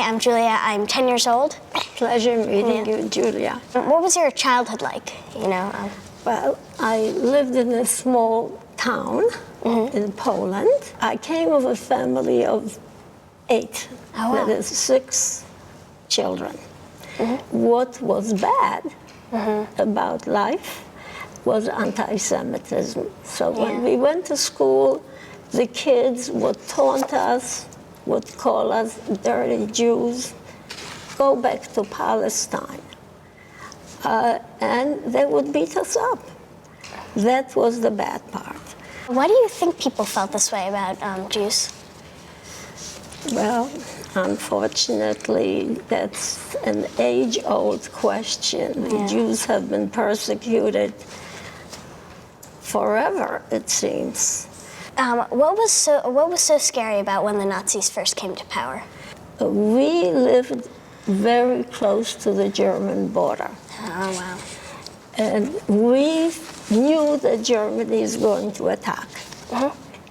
I'm Julia. I'm 10 years old. Pleasure meeting you, Julia. What was your childhood like, you know? Well, I lived in a small town in Poland. I came of a family of 8. Oh, wow. That is 6 children. What was bad about life was anti-Semitism. So when we went to school, the kids would taunt us, would call us dirty Jews, go back to Palestine. And they would beat us up. That was the bad part. Why do you think people felt this way about Jews? Well, unfortunately, that's an age-old question. The Jews have been persecuted forever, it seems. What was so scary about when the Nazis first came to power? We lived very close to the German border. Oh, wow. And we knew that Germany is going to attack.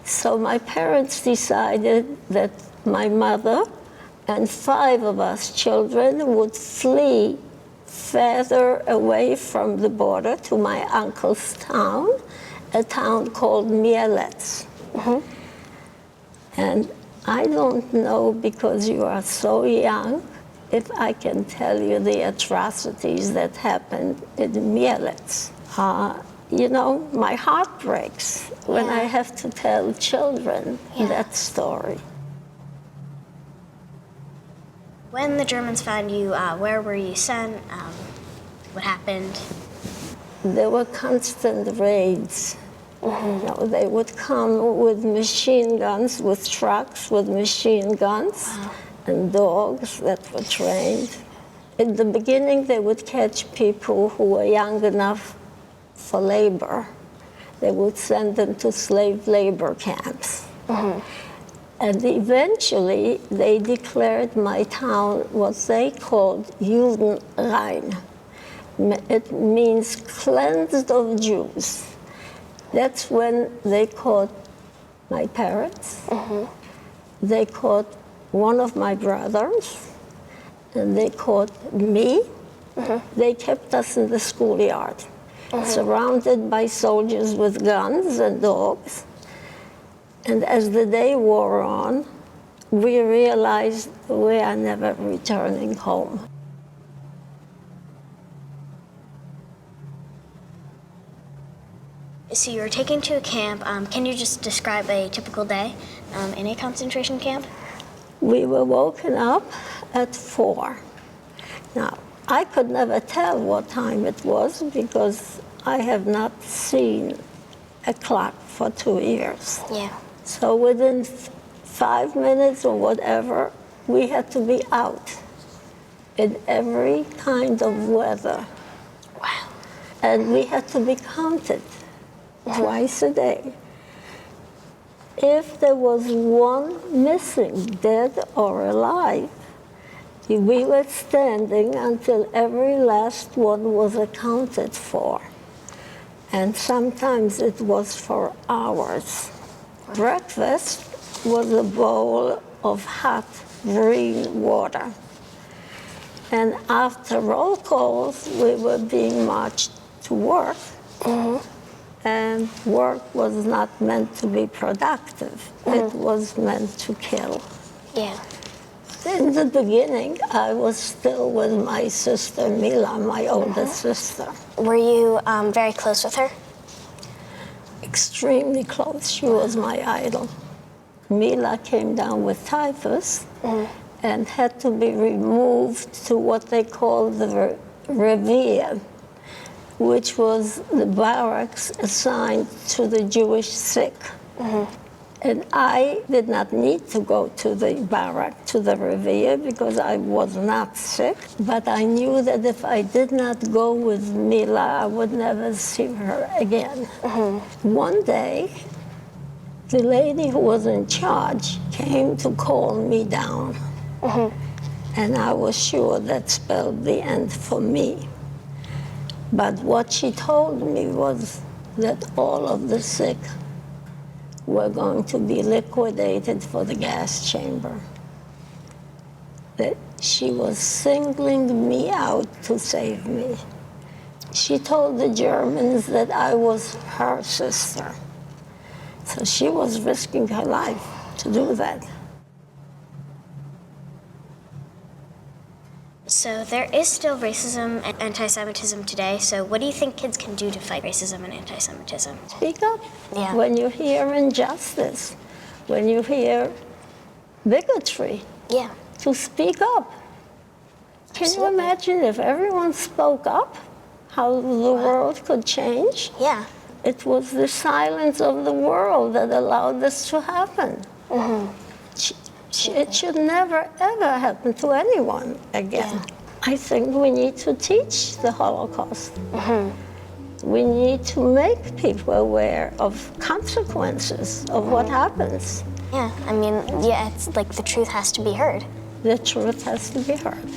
So my parents decided that my mother and 5 of us children would flee further away from the border to my uncle's town, a town called Mielec. And I don't know, because you are so young, if I can tell you the atrocities that happened in Mielec. You know, my heart breaks when I have to tell children that story. When the Germans found you, where were you sent? What happened? There were constant raids. You know, they would come with machine guns, with trucks with machine guns, and dogs that were trained. In the beginning, they would catch people who were young enough for labor. They would send them to slave labor camps. And eventually, they declared my town what they called Judenrein. It means cleansed of Jews. That's when they caught my parents. They caught one of my brothers, and they caught me. They kept us in the schoolyard, surrounded by soldiers with guns and dogs. And as the day wore on, we realized we are never returning home. So you were taken to a camp. Can you just describe a typical day in a concentration camp? We were woken up at 4. Now, I could never tell what time it was because I have not seen a clock for 2 years. So within 5 minutes or whatever, we had to be out in every kind of weather. Wow. And we had to be counted twice a day. If there was one missing, dead or alive, we were standing until every last one was accounted for. And sometimes it was for hours. Breakfast was a bowl of hot green water. And after roll calls, we were being marched to work. And work was not meant to be productive. It was meant to kill. In the beginning, I was still with my sister, Mila, my older sister. Were you very close with her? Extremely close. She was my idol. Mila came down with typhus and had to be removed to what they call the revier, which was the barracks assigned to the Jewish sick. And I did not need to go to the barrack, to the revier, because I was not sick. But I knew that if I did not go with Mila, I would never see her again. One day, the lady who was in charge came to call me down. And I was sure that spelled the end for me. But what she told me was that all of the sick were going to be liquidated for the gas chamber. that she was singling me out to save me. She told the Germans that I was her sister. So she was risking her life to do that. So there is still racism and anti-Semitism today. So what do you think kids can do to fight racism and anti-Semitism? Speak up. Yeah. When you hear injustice, when you hear bigotry, Yeah. to speak up. Can you imagine if everyone spoke up, how the world could change? Yeah. It was the silence of the world that allowed this to happen. It should never, ever happen to anyone again. Yeah. I think we need to teach the Holocaust. We need to make people aware of consequences of what happens. Yeah. I mean, yeah, it's like the truth has to be heard. The truth has to be heard.